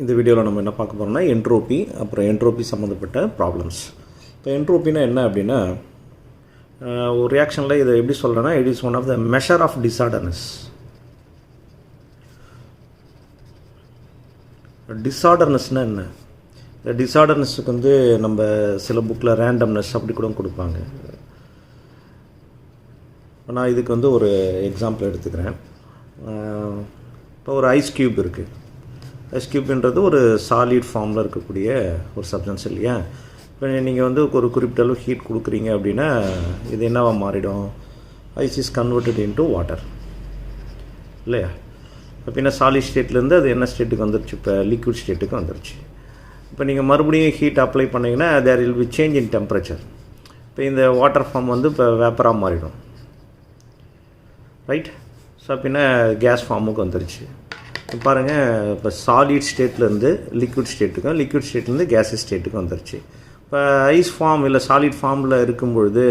இந்த வீடியோவில் நம்ம என்ன பார்க்க போகிறோம்னா என்ட்ரோபி, அப்புறம் என்ட்ரோபி சம்மந்தப்பட்ட ப்ராப்ளம்ஸ். இப்போ என்ட்ரோபினா என்ன அப்படின்னா, ஒரு ரியாக்ஷனில் இதை எப்படி சொல்கிறேன்னா, it is one of the measure of disorderness. டிஸார்டர்னஸ்னால் என்ன? இந்த டிஸார்டர்னஸுக்கு வந்து நம்ம சில புக்கில் ரேண்டம்னஸ் அப்படி கூட கொடுப்பாங்க. நான் இதுக்கு வந்து ஒரு எக்ஸாம்பிள் எடுத்துக்கிறேன். இப்போ ஒரு ஐஸ் க்யூப் இருக்குது. ஐஸ் க்யூப்ன்றது ஒரு சாலிட் ஃபார்மில் இருக்கக்கூடிய ஒரு சப்ஸ்டன்ஸ் இல்லையா? இப்போ நீங்கள் வந்து ஒரு குறிப்பிட்ட அளவு ஹீட் கொடுக்குறீங்க அப்படின்னா இது என்னவா மாறிடும்? Ice is converted into water இல்லையா? அப்படின்னா சாலிட் ஸ்டேட்லேருந்து அது என்ன ஸ்டேட்டுக்கு வந்துருச்சு? இப்போ லிக்விட் ஸ்டேட்டுக்கு வந்துருச்சு. இப்போ நீங்கள் மறுபடியும் ஹீட் அப்ளை பண்ணிங்கன்னா there will be change in temperature. இப்போ இந்த வாட்டர் ஃபார்ம் வந்து இப்போ வேப்பராக மாறிடும், ரைட்? ஸோ அப்படின்னா கேஸ் ஃபார்முக்கு வந்துருச்சு. இப்போ பாருங்கள், இப்போ சாலிட் ஸ்டேட்லேருந்து லிக்விட் ஸ்டேட்டுக்கும், லிக்விட் ஸ்டேட்லேருந்து கேஸஸ் ஸ்டேட்டுக்கும் வந்துருச்சு. இப்போ ஐஸ் ஃபார்ம் இல்லை சாலிட் ஃபார்மில் இருக்கும்பொழுது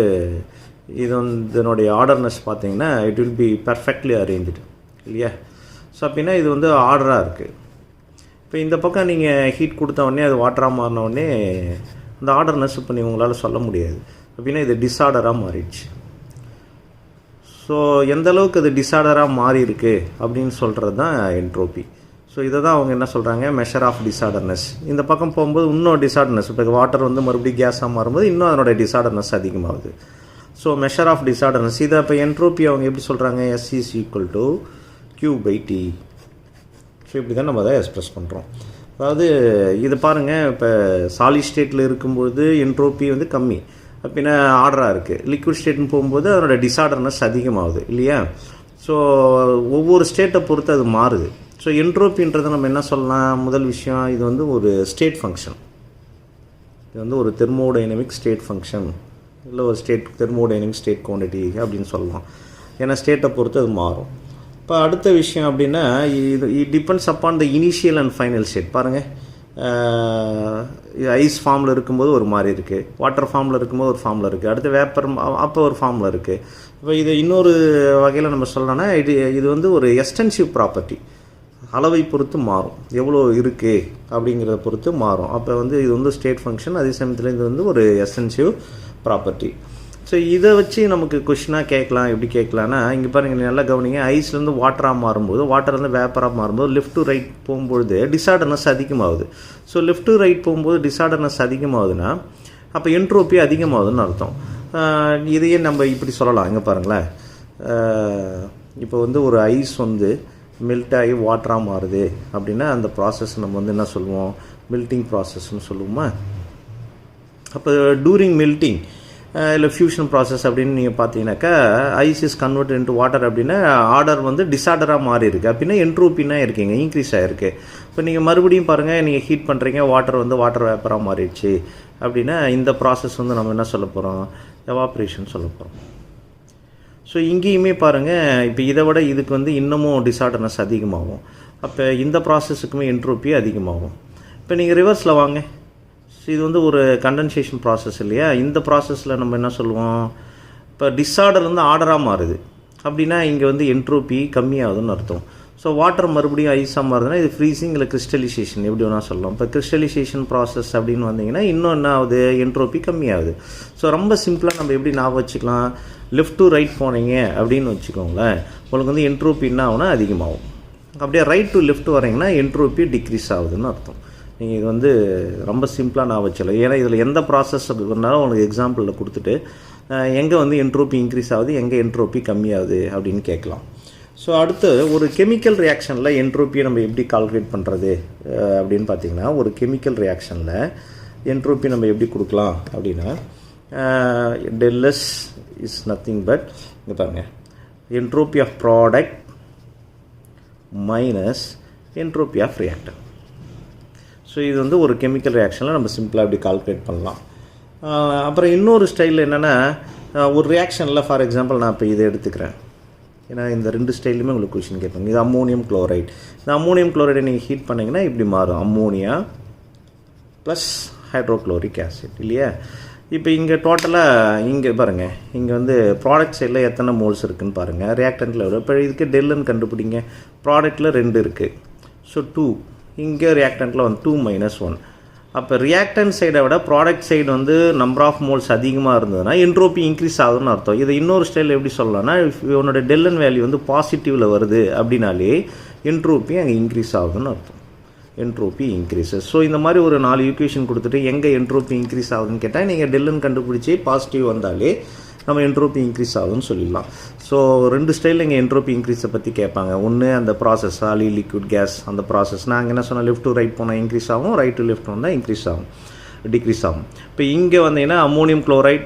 இது வந்து இதனுடைய ஆர்டர்னஸ் பார்த்தீங்கன்னா it will be perfectly arranged இல்லையா? ஸோ அப்படின்னா இது வந்து ஆர்டராக இருக்குது. இப்போ இந்த பக்கம் நீங்கள் ஹீட் கொடுத்த உடனே அது வாட்டராக மாறினோடனே அந்த ஆர்டர்னஸ் இப்போ நீங்கள் உங்களால் சொல்ல முடியாது. அப்படின்னா இது டிஸார்டராக மாறிடுச்சு. ஸோ எந்த அளவுக்கு அது டிஸார்டராக மாறி இருக்கு அப்படின்னு சொல்கிறது தான் என்ட்ரோபி. ஸோ இதை தான் அவங்க என்ன சொல்கிறாங்க, மெஷர் ஆஃப் டிஸார்டர்னஸ். இந்த பக்கம் போகும்போது இன்னும் டிஸார்டர்னஸ், இப்போ வாட்டர் வந்து மறுபடியும் கேஸாக மாறும்போது இன்னும் அதனோட டிஸார்டர்னஸ் அதிகமாகுது. So measure of disorderness. இதை இப்போ என்ட்ரோபி அவங்க எப்படி சொல்கிறாங்க? S is equal to Q/T. So இப்படி தான் நம்ம அதை எக்ஸ்ப்ரெஸ் பண்ணுறோம். அதாவது இது பாருங்கள், இப்போ சாலிட் ஸ்டேட்டில் இருக்கும்போது என்ட்ரோபி வந்து கம்மி, அப்படின்னா ஆர்டராக இருக்குது. லிக்விட் ஸ்டேட்னு போகும்போது அதனோட டிஸார்டர்னஸ் அதிகமாகுது இல்லையா? ஸோ ஒவ்வொரு ஸ்டேட்டை பொறுத்து அது மாறுது. ஸோ என்ட்ரோபின்றதை நம்ம என்ன சொல்லலாம்? முதல் விஷயம், இது வந்து ஒரு ஸ்டேட் ஃபங்க்ஷன். இது வந்து ஒரு தெர்மோடைனமிக் ஸ்டேட் ஃபங்க்ஷன், இல்லை ஒரு தெர்மோடைனமிக் ஸ்டேட் குவான்டிட்டி அப்படின்னு சொல்லலாம். ஏன்னா ஸ்டேட்டை பொறுத்து அது மாறும். இப்போ அடுத்த விஷயம் அப்படின்னா, இது depends upon the initial and final state. பாருங்கள், ஐஸ் ஃபார்மில் இருக்கும்போது ஒரு மாதிரி இருக்குது, வாட்டர் ஃபார்மில் இருக்கும்போது ஒரு ஃபார்மில் இருக்குது, அடுத்து வேப்பர் அப்போ ஒரு ஃபார்மில் இருக்குது. இப்போ இது இன்னொரு வகையில் நம்ம சொல்லலாம்னா இது வந்து ஒரு எக்ஸ்டென்சிவ் ப்ராப்பர்ட்டி. அளவை பொறுத்து மாறும், எவ்வளோ இருக்குது அப்படிங்கிறத பொறுத்து மாறும். அப்போ வந்து இது வந்து ஸ்டேட் ஃபங்க்ஷன், அதே சமயத்தில் இது வந்து ஒரு எக்ஸ்டென்சிவ் ப்ராப்பர்ட்டி. ஸோ இதை வச்சு நமக்கு கொஷினாக கேட்கலாம். எப்படி கேட்கலான்னா, இங்கே பாருங்கள், நல்லா கவனிங்க. ஐஸ்லேருந்து வாட்டராக மாறும்போது, வாட்டர்லேருந்து வேப்பராக மாறும்போது லெஃப்ட் டு ரைட் போகும்பொழுது டிஸார்டர்னஸ் அதிகமாகுது. ஸோ லெஃப்ட் டு ரைட் போகும்போது டிஸார்டர்னஸ் அதிகமாகுதுன்னா அப்போ என்ட்ரோபி அதிகமாகுதுன்னு அர்த்தம். இதையே நம்ம இப்படி சொல்லலாம். இங்கே பாருங்களேன், இப்போ வந்து ஒரு ஐஸ் வந்து மெல்ட் ஆகி வாட்டராக மாறுது அப்படின்னா அந்த ப்ராசஸ் நம்ம வந்து என்ன சொல்லுவோம்? மெல்ட்டிங் ப்ராசஸ்ன்னு சொல்லுவோமா? அப்போ டூரிங் மெல்ட்டிங் இல்லை ஃபியூஷன் ப்ராசஸ் அப்படின்னு நீங்கள் பார்த்தீங்கன்னாக்கா ice is convert into water அப்படின்னா ஆர்டர் வந்து டிஸார்டராக மாறி இருக்குது. அப்படின்னா என்ட்ரோபின்னா இருக்கீங்க, இன்க்ரீஸ் ஆகிருக்கு. இப்போ நீங்கள் மறுபடியும் பாருங்கள், நீங்கள் ஹீட் பண்ணுறீங்க, வாட்டர் வந்து வாட்டர் வேப்பராக மாறிடுச்சு அப்படின்னா இந்த ப்ராசஸ் வந்து நம்ம என்ன சொல்ல போகிறோம்? எவாப்ரேஷன் சொல்ல போகிறோம். ஸோ இங்கேயுமே பாருங்கள், இப்போ இதை விட இதுக்கு வந்து இன்னமும் டிஸார்டர்னஸ் அதிகமாகும். அப்போ இந்த ப்ராசஸுக்குமே என்ட்ரோபி அதிகமாகும். இப்போ நீங்கள் ரிவர்ஸில் வாங்க. இது வந்து ஒரு கண்டென்சேஷன் ப்ராசஸ் இல்லையா? இந்த ப்ராசஸில் நம்ம என்ன சொல்லுவோம்? இப்போ டிஸார்டர் வந்து ஆர்டராக மாறுது அப்படின்னா இங்கே வந்து என்ட்ரோபி கம்மியாகுதுன்னு அர்த்தம். ஸோ வாட்டர் மறுபடியும் ஐஸாக மாறுதுன்னா இது ஃப்ரீசிங் இல்லை கிறிஸ்டலைசேஷன் எப்படி வேணால் சொல்லலாம். இப்போ கிறிஸ்டலைசேஷன் ப்ராசஸ் அப்படின்னு வந்தீங்கன்னா இன்னும் என்ன ஆகுது? என்ட்ரோபி கம்மியாகுது. ஸோ ரொம்ப சிம்பிளாக நம்ம எப்படி ஞாபகம் வச்சுக்கலாம்? லெஃப்ட் டு ரைட் போனீங்க அப்படின்னு வச்சுக்கோங்களேன், உங்களுக்கு வந்து என்ட்ரோபி என்ன ஆகுனா அதிகமாகும். அப்படியே ரைட் டு லெஃப்ட் வரீங்கன்னா என்ட்ரோபி டிக்ரீஸ் ஆகுதுன்னு அர்த்தம். நீங்கள் இது வந்து ரொம்ப சிம்பிளாக நான் வச்சலாம். ஏன்னா இதில் எந்த ப்ராசஸ் இருந்தாலும் உங்களுக்கு எக்ஸாம்பிளில் கொடுத்துட்டு எங்கே வந்து என்ட்ரோபி இன்க்ரீஸ் ஆகுது, எங்கே என்ட்ரோபி கம்மியாகுது அப்படின்னு கேட்கலாம். ஸோ அடுத்து ஒரு கெமிக்கல் ரியாக்ஷனில் என்ட்ரோப்பியை நம்ம எப்படி கால்குலேட் பண்ணுறது அப்படின்னு பார்த்தீங்கன்னா, ஒரு கெமிக்கல் ரியாக்ஷனில் என்ட்ரோப்பி நம்ம எப்படி கொடுக்கலாம் அப்படின்னா, ΔS இஸ் நத்திங் பட், இங்கே பாருங்கள், entropy of product minus entropy of reactor. So இது வந்து ஒரு கெமிக்கல் ரியாக்ஷனில் நம்ம சிம்பிளாக இப்படி கால்குலேட் பண்ணலாம். அப்புறம் இன்னொரு ஸ்டைலில் என்னென்னா, ஒரு ரியாக்ஷனில் ஃபார் எக்ஸாம்பிள் நான் இப்போ இதை எடுத்துக்கிறேன். ஏன்னா இந்த ரெண்டு ஸ்டைலுமே உங்களுக்கு கொஷின் கேட்பாங்க. இது அம்மோனியம் குளோரைடு. இந்த அம்மோனியம் குளோரைடை நீங்கள் ஹீட் பண்ணிங்கன்னா இப்படி மாறும், அம்மோனியா ப்ளஸ் ஹைட்ரோக்ளோரிக் ஆசிட் இல்லையா? இப்போ இங்கே டோட்டலாக இங்கே பாருங்கள், இங்கே வந்து ப்ராடக்ட் சைடில் எத்தனை மோல்ஸ் இருக்குதுன்னு பாருங்கள், ரியாக்டன்ட்டில் எவ்வளோ. இப்போ இதுக்கு டெல்லுன்னு கண்டுபிடிங்க. ப்ராடக்ட்டில் 2 இருக்குது. ஸோ 2 இங்கே ரியாக்டண்ட்டில் வந்து 2 - 1. அப்போ ரியாக்டன்ட் சைடை விட ப்ராடக்ட் சைடு வந்து நம்பர் ஆஃப் மோல்ஸ் அதிகமாக இருந்ததுன்னா என்ட்ரோபி இன்க்ரீஸ் ஆகுதுன்னு அர்த்தம். இதை இன்னொரு ஸ்டைல் எப்படி சொல்லலாம்னா, உன்னோட டெல்லன் வேல்யூ வந்து பாசிட்டிவில் வருது அப்படின்னாலே என்ட்ரோப்பி அங்கே இன்க்ரீஸ் ஆகுதுன்னு அர்த்தம். என்ட்ரோப்பி இன்க்ரீஸஸ். ஸோ இந்த மாதிரி ஒரு 4 ஈக்குவேஷன் கொடுத்துட்டு எங்கே என்ட்ரோப்பி இன்க்ரீஸ் ஆகுதுன்னு கேட்டால் நீங்கள் டெல்லன் கண்டுபிடிச்சி பாசிட்டிவ் வந்தாலே நம்ம என்ட்ரோப்பி இன்க்ரீஸ் ஆகுதுன்னு சொல்லிடலாம். ஸோ 2 ஸ்டைலில் இங்கே என்ட்ரோப்பி இன்க்ரீஸை பற்றி கேட்பாங்க. ஒன்று அந்த ப்ராசஸ் சாலிட் லிக்விட் கேஸ் அந்த ப்ராசஸ். நாங்கள் என்ன சொன்னால் லெஃப்ட் டு ரைட் போனால் இன்க்ரீஸ் ஆகும், ரைட் டு லெஃப்ட் வந்தால் இன்க்ரீஸ் ஆகும், டிக்ரீஸ் ஆகும். இப்போ இங்கே வந்தீங்கன்னா அம்மோனியம் குளோரைட்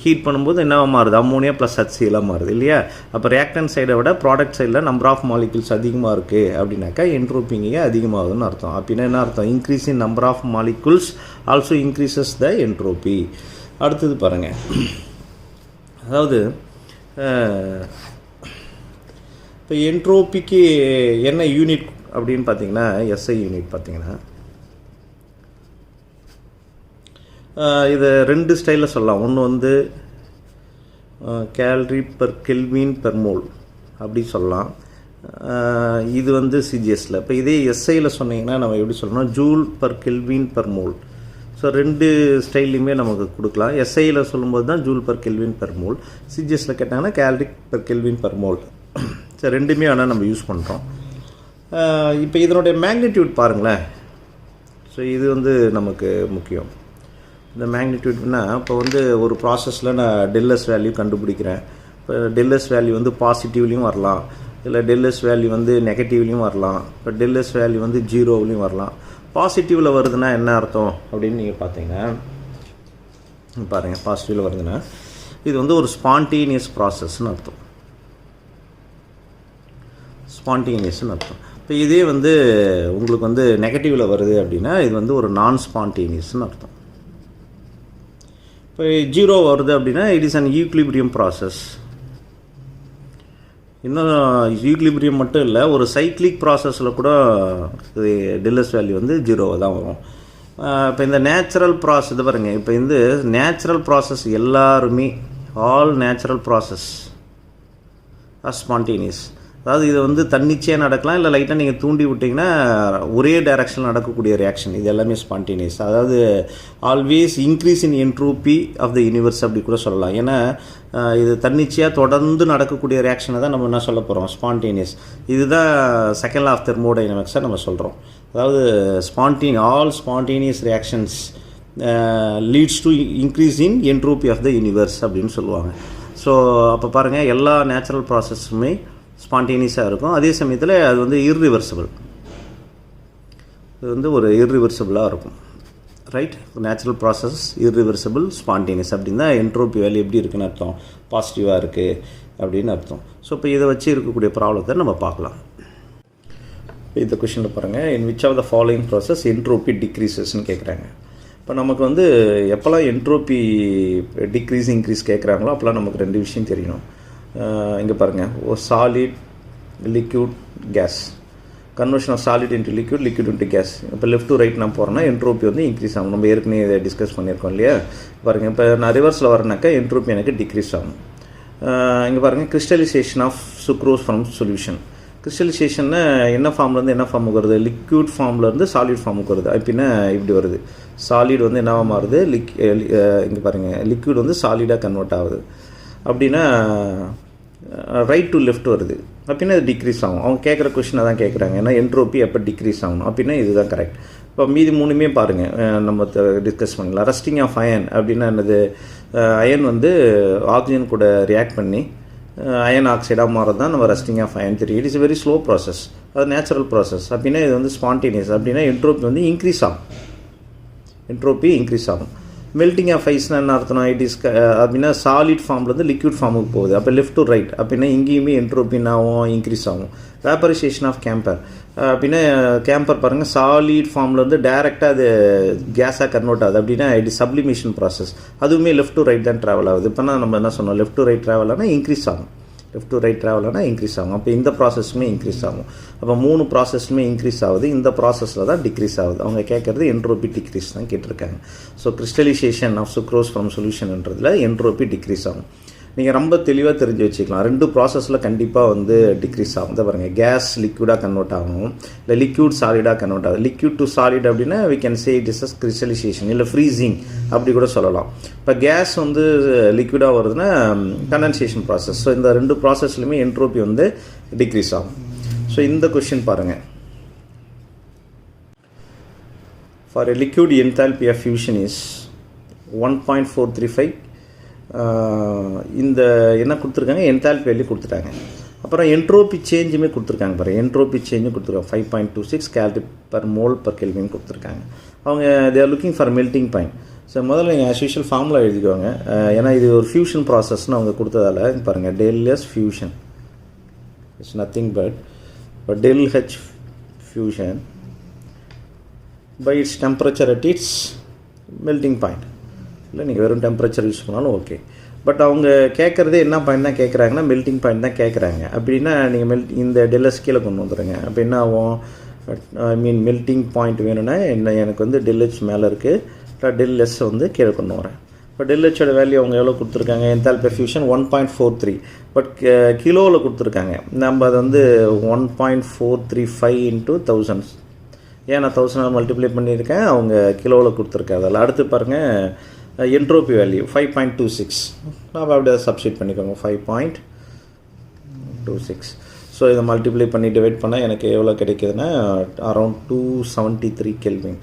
ஹீட் பண்ணும்போது என்ன மாறுது, அம்மோனியா ப்ளஸ் HCl மாறுது இல்லையா. அப்போ ரியாக்டன் சைடை விட ப்ராடக்ட் சைடில் நம்பர் ஆஃப் மாலிகுல்ஸ் அதிகமாக இருக்குது அப்படின்னாக்கா என்ட்ரோப்பிங்க அதிகமாகுதுன்னு அர்த்தம். அப்படின்னா என்ன அர்த்தம், increase in number of molecules also increases the entropy. அடுத்தது பாருங்கள், அதாவது இப்போ என்ட்ரோப்பிக்கு என்ன யூனிட் அப்படின்னு பார்த்தீங்கன்னா SI யூனிட் பார்த்தீங்கன்னா இதை 2 ஸ்டைலில் சொல்லலாம். ஒன்று வந்து calorie per kelvin per mole அப்படி சொல்லலாம். இது வந்து CGSல. இப்போ இதே SIயில் சொன்னீங்கன்னா நம்ம எப்படி சொல்லணும், joule per kelvin per mole. So 2 ஸ்டைல்லையுமே நமக்கு கொடுக்கலாம். SIயில் சொல்லும்போது தான் joule per kelvin per mole, CGSல கேட்டாங்கன்னா calorie per kelvin per mole. So 2மே ஆனால் நம்ம யூஸ் பண்ணுறோம். இப்போ இதனுடைய மேக்னிடியூட் பாருங்களேன். ஸோ இது வந்து நமக்கு முக்கியம். இந்த மேக்னிடியூட்னா இப்போ வந்து ஒரு ப்ராசஸில் நான் டெல்லஸ் வேல்யூ கண்டுபிடிக்கிறேன். இப்போ டெல்லஸ் வேல்யூ வந்து பாசிட்டிவ்லேயும் வரலாம், இல்லை டெல்லஸ் வேல்யூ வந்து நெகட்டிவ்லேயும் வரலாம், இப்போ டெல்லஸ் வேல்யூ வந்து 0லேயும் வரலாம். பாசிட்டிவில் வருதுன்னா என்ன அர்த்தம் அப்படின்னு நீங்கள் பார்த்தீங்கன்னா பாருங்கள், பாசிட்டிவில் வருதுன்னா இது வந்து ஒரு ஸ்பான்டேனியஸ் ப்ராசஸ்ன்னு அர்த்தம். ஸ்பான்டேனியஸ்ன்னு அர்த்தம். இப்போ இதே வந்து உங்களுக்கு வந்து நெகட்டிவில் வருது அப்படின்னா இது வந்து ஒரு நான் ஸ்பான்டேனியஸ்ன்னு அர்த்தம். இப்போ 0 வருது அப்படின்னா it is an equilibrium process. இன்னும் ஈக்லிபிரியம் மட்டும் இல்லை, ஒரு சைக்ளிக் ப்ராசஸில் கூட டெல்லஸ் வேல்யூ வந்து 0 தான் வரும். இப்போ இந்த நேச்சுரல் ப்ராசஸ் இது பாருங்கள், இப்போ இந்த நேச்சுரல் ப்ராசஸ் எல்லாருமே all natural process are spontaneous. அதாவது இது வந்து தன்னிச்சையாக நடக்கலாம், இல்லை லைட்டாக நீங்கள் தூண்டி விட்டிங்கன்னா ஒரே டைரக்ஷனில் நடக்கக்கூடிய ரியாக்ஷன், இது எல்லாமே ஸ்பான்டேனியஸ். அதாவது always increase in entropy of the universe அப்படி கூட சொல்லலாம். ஏன்னா இது தன்னிச்சையாக தொடர்ந்து நடக்கக்கூடிய ரியாக்ஷனை தான் நம்ம என்ன சொல்ல போகிறோம், ஸ்பான்டேனியஸ். இதுதான் செகண்ட் லா ஆஃப் தெர்மோடைனமிக்ஸை நம்ம சொல்கிறோம். அதாவது all spontaneous reactions leads to increase in entropy of the universe அப்படின்னு சொல்லுவாங்க. ஸோ அப்போ பாருங்கள், எல்லா நேச்சுரல் ப்ராசஸுமே ஸ்பான்டேனியஸாக இருக்கும். அதே சமயத்தில் அது வந்து இர்ரிவர்சிபிள், இது வந்து ஒரு இர்ரிவர்சிபிளாக இருக்கும். Right, natural process irreversible spontaneous அப்படின்னு தான் என்ட்ரோபி வேல்யூ எப்படி இருக்குன்னு அர்த்தம், பாசிட்டிவாக இருக்குது அப்படின்னு அர்த்தம். ஸோ இப்போ இதை வச்சு இருக்கக்கூடிய ப்ராப்ளத்தை நம்ம பார்க்கலாம். இந்த கொஷனில் பாருங்கள், in which of the following process entropy டிக்ரீசஸ்ன்னு கேட்குறாங்க. இப்போ நமக்கு வந்து எப்போல்லாம் என்ட்ரோபி டிக்ரீஸ் இன்க்ரீஸ் கேட்குறாங்களோ அப்போல்லாம் நமக்கு 2 விஷயம் தெரியணும். இங்கே பாருங்கள், ஒரு solid liquid gas, conversion of solid into liquid, liquid into gas. இப்போ லெஃப்ட் டு ரைட் நான் போகிறேன்னா என்ட்ரோபி வந்து இன்க்ரீஸ் ஆகும். நம்ம ஏற்கனவே இதை டிஸ்கஸ் பண்ணியிருக்கோம் இல்லையா. பாருங்கள், இப்போ நான் ரிவர்ஸில் வரேனாக்கா என்ட்ரோபி எனக்கு டிக்ரீஸ் ஆகும். இங்கே பாருங்கள், crystallization of sucrose from solution. கிறிஸ்டலைசேஷன்னா என்ன ஃபார்ம்லேருந்து என்ன ஃபார்முக்கு வருது, லிக்விட் ஃபார்ம்லேருந்து சாலிட் ஃபார்முக்கு வருது. அப்படின்னா இப்படி வருது, சாலிட் வந்து என்னவா மாறுது, இங்கே பாருங்கள் லிக்விட் வந்து சாலிடாக கன்வெர்ட் ஆகுது. அப்படின்னா ரைட் டு லெஃப்ட் வருது. அப்படின்னா இது டிக்ரீஸ் ஆகும். அவங்க கேட்குற கொஷினை தான் கேட்குறாங்க, ஏன்னா என்ட்ரோபி எப்போ டிக்ரீஸ் ஆகணும் அப்படின்னா இதுதான் கரெக்ட். இப்போ மீதி 3மே பாருங்கள், நம்ம டிஸ்கஸ் பண்ணலாம். ரஸ்டிங் ஆஃப் அயன் அப்படின்னா என்னது, அயன் வந்து ஆக்சிஜன் கூட ரியாக்ட் பண்ணி அயன் ஆக்சைடாக மாறது தான் நம்ம ரஸ்டிங் ஆஃப் அயன் தெரியும். It is very slow process, அது நேச்சுரல் ப்ராசஸ். அப்படின்னா இது வந்து ஸ்பான்டேனியஸ். அப்படின்னா என்ட்ரோபி வந்து இன்க்ரீஸ் ஆகும், என்ட்ரோபி இன்க்ரீஸ் ஆகும். மெல்டிங் ஆஃப் ஐஸ்னால் என்ன அர்த்தம், இட் இஸ் அப்படின்னா சாலிட் ஃபார்ம்லேருந்து லிக்விட் ஃபார்முக்கு போகுது. அப்போ லெஃப்ட் டு ரைட் அப்படின்னா இங்கேயுமே என்ட்ரோபின்னாவும் இன்க்ரீஸ் ஆகும். வேப்பரைசேஷன் ஆஃப் கேம்பர் அப்படின்னா கேம்பர் பாருங்கள், சாலிட் ஃபார்ம்லேருந்து டைரெக்டாக அது கேஸாக கன்வெர்ட் ஆகுது. அப்படின்னா இட் இஸ் சப்ளிமேஷன் ப்ராசஸ். அதுவுமே லெஃப்ட் டு ரைட் தான் ட்ராவல் ஆகுது. இப்போனா நம்ம என்ன சொன்னோம், லெஃப்ட் டு ரைட் ட்ராவல் ஆனால் இன்க்ரீஸ் ஆகும், லெஃப்ட் டு ரைட் ட்ராவல்னா இன்க்ரீஸ் ஆகும். அப்போ இந்த ப்ராசஸுமே இன்க்ரீஸ் ஆகும். அப்போ 3 ப்ராசஸுமே இன்க்ரீஸ் ஆகுது, இந்த ப்ராசஸில் தான் டிக்ரீஸ் ஆகுது. அவங்க கேட்குறது என்ட்ரோபி டிக்ரீஸ் தான் கேட்டிருக்காங்க. So crystallization of sucrose from சொல்யூஷன்ன்றதில் என்ட்ரோபி டிக்ரீஸ் ஆகும். நீங்கள் ரொம்ப தெளிவாக தெரிஞ்சு வச்சுக்கலாம். 2 ப்ராசஸில் கண்டிப்பாக வந்து டிக்ரீஸ் ஆகும். இதை பாருங்கள், கேஸ் லிக்விடாக கன்வெர்ட் ஆகும், இல்லை லிக்விட் சாலிடாக கன்வெர்ட் ஆகும். லிக்விட் டு சாலிட் அப்படின்னா we can say it is a crystallization இல்லை ஃப்ரீசிங் அப்படி கூட சொல்லலாம். இப்போ கேஸ் வந்து லிக்விடாக வருதுன்னா கண்டென்சேஷன் ப்ராசஸ். ஸோ இந்த 2 ப்ராசஸ்லையுமே என்ட்ரோபி வந்து டிக்ரீஸ் ஆகும். ஸோ இந்த கொஷின் பாருங்கள், for a liquid enthalpy of fusion is 1.435. இந்த என்ன கொடுத்துருக்காங்க, என்தால்பி வேல்யூ கொடுத்துட்டாங்க. அப்புறம் என்ட்ரோபி சேஞ்சுமே கொடுத்துருக்காங்க பாருங்கள், என்ட்ரோபி சேஞ்சும் கொடுத்துருக்காங்க 5.26 calorie per mole per kelvin கொடுத்துருக்காங்க. அவங்க they are looking for melting point. So முதல்ல நீங்கள் ஆஸ் யூஷுவல் ஃபார்முலா எழுதிக்குவாங்க. ஏன்னா இது ஒரு ஃபியூஷன் ப்ராசஸ்ன்னு அவங்க கொடுத்ததால பாருங்கள், del S fusion it's nothing but del H fusion by its temperature at its melting point. இல்லை நீங்கள் வெறும் டெம்பரேச்சர் யூஸ் பண்ணாலும் ஓகே. பட் அவங்க கேட்குறதே என்ன பாயிண்ட் தான் கேட்குறாங்கன்னா, மெல்ட்டிங் பாயிண்ட் தான் கேட்குறாங்க. அப்படின்னா நீங்கள் இந்த டெல்எஸ் கீழே கொண்டு வந்துடுங்க. அப்போ என்ன ஆகும், ஐ மீன் மெல்ட்டிங் பாயிண்ட் வேணும்னா என்ன, எனக்கு வந்து டெல்ஹெச் மேலே இருக்குது, டெல்எஸ் வந்து கீழே கொண்டு வரேன். இப்போ டெல்ஹெச்சோட வேல்யூ அவங்க எவ்வளோ கொடுத்துருக்காங்க, என்தால்பி ஃபியூஷன் 1.43, பட் கிலோவில் கொடுத்துருக்காங்க. நம்ம அதை வந்து 1.435 into 1000, ஏன் நான் 1000 மல்டிப்ளை பண்ணியிருக்கேன், அவங்க கிலோவில் கொடுத்துருக்காங்க. அதில் அடுத்து பாருங்கள் என்ட்ரோபி வேல்யூ 5.26, நான் அப்படியே சப்ஸ்டிட் பண்ணிக்கோங்க 5.26. ஸோ இதை மல்டிப்ளை பண்ணி டிவைட் பண்ணால் எனக்கு எவ்வளோ கிடைக்குதுன்னா அரௌண்ட் 273 கெல்வின்.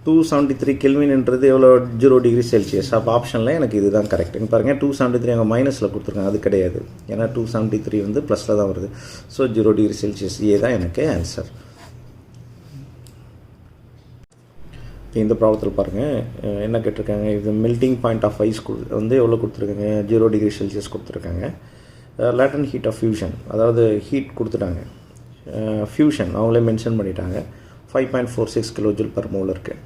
273 கெல்வின்ன்றது எவ்வளோ, 0 டிகிரி செல்சியஸ். அப்போ ஆப்ஷனில் எனக்கு இதுதான் கரெக்ட். பாருங்கள் 273 அங்கே மைனஸில் கொடுத்துருக்காங்க, அது கிடையாது. ஏன்னா 273 வந்து ப்ளஸில் தான் வருது. ஸோ 0 டிகிரி செல்சியஸ் ஏ தான் எனக்கு ஆன்சர். இப்போ இந்த ப்ராப்ளத்தில் பாருங்கள் என்ன கேட்டிருக்காங்க, இது மெல்ட்டிங் பாயிண்ட் ஆஃப் ஐஸ் வந்து எவ்வளோ கொடுத்துருக்காங்க, 0 டிகிரி செல்சியஸ் கொடுத்துருக்காங்க. லேட்டன் ஹீட் ஆஃப் ஃபியூஷன், அதாவது ஹீட் கொடுத்துட்டாங்க. ஃபியூஷன் அவங்களே மென்ஷன் பண்ணிட்டாங்க, 5.46 கிலோஜூல் பர் மோல் இருக்குது.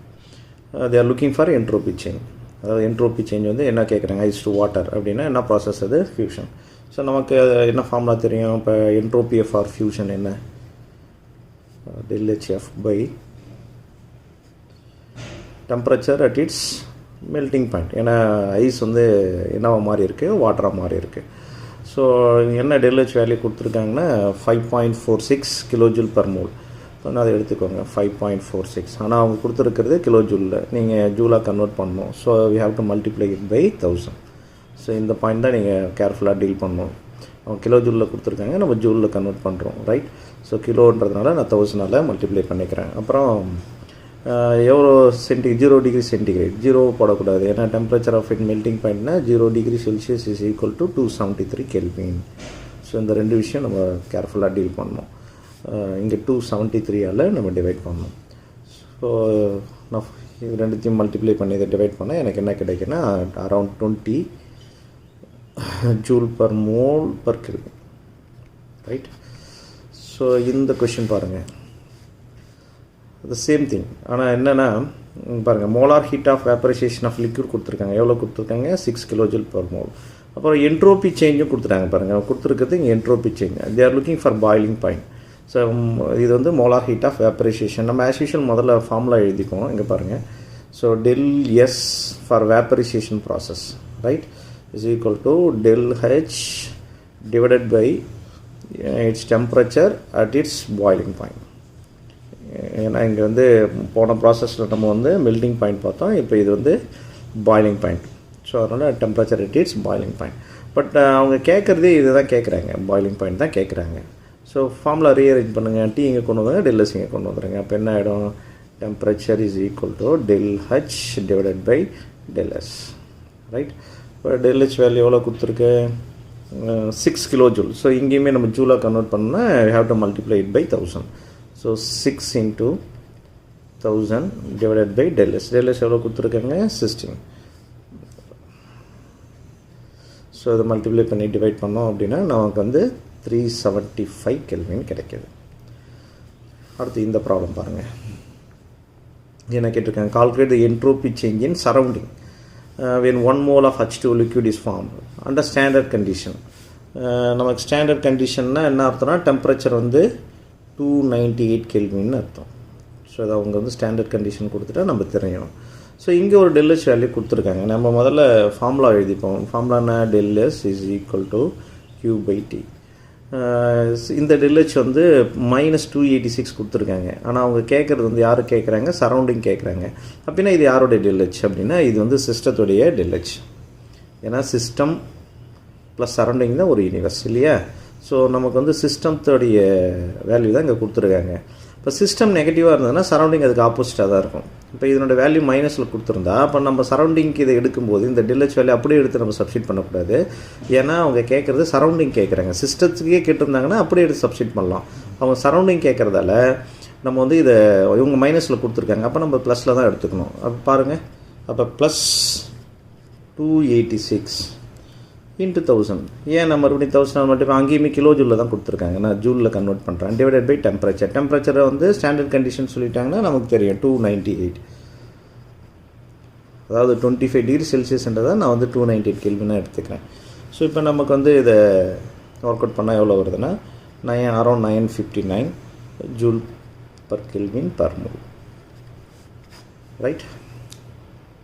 தே are looking for entropy change. அதாவது என்ட்ரோபி சேஞ்ச் வந்து என்ன கேட்குறாங்க, ஐஸ் டு வாட்டர் அப்படின்னா என்ன ப்ராசஸ் அது, ஃபியூஷன். ஸோ நமக்கு என்ன ஃபார்முலா தெரியும், இப்போ என்ட்ரோபி ஃபார் ஃபியூஷன் என்ன, ΔHF by temperature at its melting point. ஏன்னா ஐஸ் வந்து என்னவா மாறி இருக்குது, வாட்டராக மாறி இருக்குது. ஸோ என்ன டெல்ஹெச் வேல்யூ கொடுத்துருக்காங்கன்னா 5.46 கிலோஜூல் பர் மோல். நான் அதை எடுத்துக்கோங்க 5.46. ஆனால் அவங்க கொடுத்துருக்கிறது கிலோ ஜூலில், நீங்கள் ஜூலாக கன்வெர்ட் பண்ணணும். So we have to multiply it by 1000. So இந்த பாயிண்ட் தான் நீங்கள் கேர்ஃபுல்லாக டீல் பண்ணணும். அவங்க கிலோ ஜூலில் கொடுத்துருக்காங்க, நம்ம ஜூலில் கன்வெர்ட் பண்ணுறோம், ரைட். ஸோ கிலோன்றதுனால நான் 1000 மல்டிப்ளை பண்ணிக்கிறேன். அப்புறம் எவ்வளோ 0 டிகிரி சென்டிகிரேட், 0 போடக்கூடாது. ஏன்னா டெம்பரேச்சர் ஆஃப் இட் மெல்ட்டிங் பாயிண்ட்னா 0 degree Celsius is equal to 273 kelvin. So இந்த 2 விஷயம் நம்ம கேர்ஃபுல்லாக டீல் பண்ணணும். இங்கே 273ஆல் நம்ம டிவைட் பண்ணணும். ஸோ நான் இது ரெண்டுத்தையும் மல்டிப்ளை பண்ணி இதை டிவைட் பண்ணால் எனக்கு என்ன கிடைக்குன்னா around 20 joule per mole per kelvin, right. So இந்த கொஷின் பாருங்கள், the same thing. ஆனால் என்னென்னா பாருங்கள், molar heat of vaporization of liquid கொடுத்துருக்காங்க, எவ்வளோ கொடுத்துருக்காங்க, 6 கிலோஜூல் பர் மோல். அப்புறம் என்ட்ரோபி சேஞ்சும் கொடுத்துட்டாங்க பாருங்கள், கொடுத்துருக்கிறது இங்கே entropy change. They are looking for boiling point. So இது வந்து மோலார் ஹீட் ஆஃப் வேப்பரைசேஷன். நம்ம ஆஸ் யூஷுவல் முதல்ல ஃபார்முலா எழுதிக்குவோம். இங்கே பாருங்கள், so del S for vaporisation process, right, is equal to del H divided by its temperature at its boiling point. ஏன்னா இங்கே வந்து போன ப்ராசஸில் நம்ம வந்து மெல்ட்டிங் பாயிண்ட் பார்த்தோம், இப்போ இது வந்து பாயிலிங் பாயிண்ட். ஸோ அதனால் temperature at its boiling point. But அவங்க கேட்குறதே இது தான் கேட்குறாங்க, பாயிலிங் பாயிண்ட் தான் கேட்குறாங்க. ஸோ ஃபார்முலா ரீஅரேஞ்ச் பண்ணுங்கள், டி இங்கே கொண்டு வந்துங்க, டெல்எஸ் இங்கே கொண்டு வந்துடுங்க. அப்போ என்ன ஆகிடும், temperature is equal to del H divided by del S, right. இப்போ del H வேல்யூ எவ்வளோ கொடுத்துருக்கு, 6 கிலோ ஜூல். ஸோ இங்கேயுமே நம்ம ஜூலாக கன்வெர்ட் பண்ணோன்னா we have to multiply it by 1000. So 6 into 1000 divided by del S. del S எவ்வளோ கொடுத்துருக்காங்க, 16. So இதை மல்டிப்ளை பண்ணி டிவைட் பண்ணோம் அப்படின்னா நமக்கு வந்து 375 கெல்வின் கிடைக்கிது. அடுத்து இந்த ப்ராப்ளம் பாருங்கள், என்ன கேட்டிருக்காங்க, calculate the entropy change in surrounding when 1 mole of H2 liquid is formed under standard condition. நமக்கு ஸ்டாண்டர்ட் கண்டிஷன்னா என்ன அர்த்தம்னா டெம்பரேச்சர் வந்து 298 கெல்வின்னு அர்த்தம். ஸோ அதை அவங்க வந்து ஸ்டாண்டர்ட் கண்டிஷன் கொடுத்துட்டா நம்ம தெரியணும். ஸோ இங்கே ஒரு டெல்ஹெச் வேல்யூ கொடுத்துருக்காங்க. நம்ம முதல்ல ஃபார்முலா எழுதிப்போம். ஃபார்முலா என்ன? டெல்ஹெச் இஸ் ஈக்குவல் டு Q/T. இந்த டெல்ஹெச் வந்து -286 கொடுத்துருக்காங்க. ஆனால் அவங்க கேட்குறது வந்து யார் கேட்குறாங்க? சரௌண்டிங் கேட்குறாங்க. அப்படின்னா இது யாருடைய டெல்ஹெச் அப்படின்னா இது வந்து சிஸ்டத்துடைய டெல்ஹெச். ஏன்னா சிஸ்டம் ப்ளஸ் சரௌண்டிங் தான் ஒரு யூனிவர்ஸ் இல்லையா? ஸோ நமக்கு வந்து சிஸ்டத்தோடைய வேல்யூ தான் இங்கே கொடுத்துருக்காங்க. இப்போ சிஸ்டம் நெகட்டிவாக இருந்ததுன்னா சரௌண்டிங் அதுக்கு ஆப்போசிட்டாக தான் இருக்கும். இப்போ இதனோட வேல்யூ மைனஸில் கொடுத்துருந்தா அப்போ நம்ம சரௌண்டிங்க்கு இதை எடுக்கும்போது இந்த டெல்ஹெச் வேல்யூ அப்படியே எடுத்து நம்ம சப்ஸ்டிட் பண்ணக்கூடாது. ஏன்னா அவங்க கேட்குறது சரௌண்டிங் கேட்குறாங்க. சிஸ்டத்துக்கே கேட்டிருந்தாங்கன்னா அப்படியே எடுத்து சப்ஸ்டிட் பண்ணலாம். அவங்க சரௌண்டிங் கேட்குறதால நம்ம வந்து இதை இவங்க மைனஸில் கொடுத்துருக்காங்க. அப்போ நம்ம ப்ளஸில் தான் எடுத்துக்கணும். அப்போ பாருங்கள், அப்போ ப்ளஸ் 286 into 1000. ஏன் நான் மறுபடியும் 1000 மட்டும் அங்கேயுமே கிலோ ஜூலில் தான் கொடுத்துருக்காங்க. நான் ஜூலில் கன்வெர்ட் பண்ணுறேன். Divided by temperature. டெம்பரேச்சரை வந்து ஸ்டாண்டர்ட் கண்டிஷன் சொல்லிட்டாங்கன்னா நமக்கு தெரியும் 298. அதாவது 25 டிகிரி செல்சியஸ்ன்றதை நான் வந்து 298 கெல்வினாக எடுத்துக்கிறேன். ஸோ இப்போ நமக்கு வந்து இதை ஒர்க் அவுட் பண்ணால் எவ்வளோ வருதுன்னா around 959 joule per kelvin per mole. Right?